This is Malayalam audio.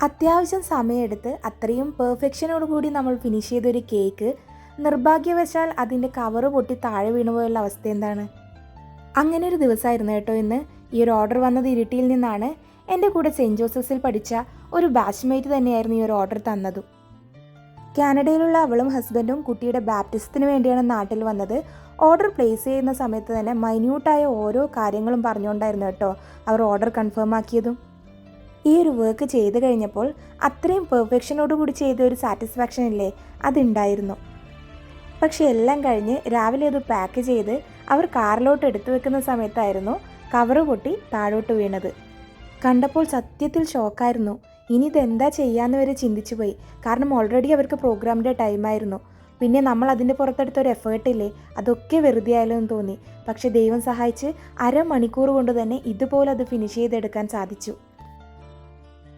അത്യാവശ്യം സമയമെടുത്ത് അത്രയും പെർഫെക്ഷനോട് കൂടി നമ്മൾ ഫിനിഷ് ചെയ്തൊരു കേക്ക് നിർഭാഗ്യവശാൽ അതിൻ്റെ കവറ് പൊട്ടി താഴെ വീണുപോയുള്ള അവസ്ഥ എന്താണ്? അങ്ങനെ ഒരു ദിവസമായിരുന്നു കേട്ടോ ഇന്ന്. ഈ ഒരു ഓർഡർ വന്നത് ഇരിട്ടിയിൽ നിന്നാണ്. എൻ്റെ കൂടെ സെൻറ്റ് ജോസഫ്സിൽ പഠിച്ച ഒരു ബാച്ച്മേറ്റ് തന്നെയായിരുന്നു ഈ ഒരു ഓർഡർ തന്നതും. കാനഡയിലുള്ള അവളും ഹസ്ബൻഡും കുട്ടിയുടെ ബാപ്റ്റിസത്തിന് വേണ്ടിയാണ് നാട്ടിൽ വന്നത്. ഓർഡർ പ്ലേസ് ചെയ്യുന്ന സമയത്ത് തന്നെ മൈന്യൂട്ടായ ഓരോ കാര്യങ്ങളും പറഞ്ഞുകൊണ്ടായിരുന്നു കേട്ടോ അവർ ഓർഡർ കൺഫേം ആക്കിയതും. ഈ ഒരു വർക്ക് ചെയ്ത് കഴിഞ്ഞപ്പോൾ അത്രയും പെർഫെക്ഷനോടുകൂടി ചെയ്ത ഒരു സാറ്റിസ്ഫാക്ഷൻ ഇല്ലേ, അതുണ്ടായിരുന്നു. പക്ഷെ എല്ലാം കഴിഞ്ഞ് രാവിലെ അത് പാക്ക് ചെയ്ത് അവർ കാറിലോട്ട് എടുത്തു വെക്കുന്ന സമയത്തായിരുന്നു കവറ് പൊട്ടി താഴോട്ട് വീണത്. കണ്ടപ്പോൾ സത്യത്തിൽ ഷോക്കായിരുന്നു. ഇനി ഇതെന്താ ചെയ്യാമെന്ന് വരെ ചിന്തിച്ചു പോയി. കാരണം ഓൾറെഡി അവർക്ക് പ്രോഗ്രാമിൻ്റെ ടൈമായിരുന്നു. പിന്നെ നമ്മൾ അതിൻ്റെ പുറത്തെടുത്തൊരു എഫേർട്ടില്ലേ, അതൊക്കെ വെറുതെ ആയാലും എന്ന് തോന്നി. പക്ഷെ ദൈവം സഹായിച്ച് അരമണിക്കൂർ കൊണ്ട് തന്നെ ഇതുപോലെ അത് ഫിനിഷ് ചെയ്തെടുക്കാൻ സാധിച്ചു.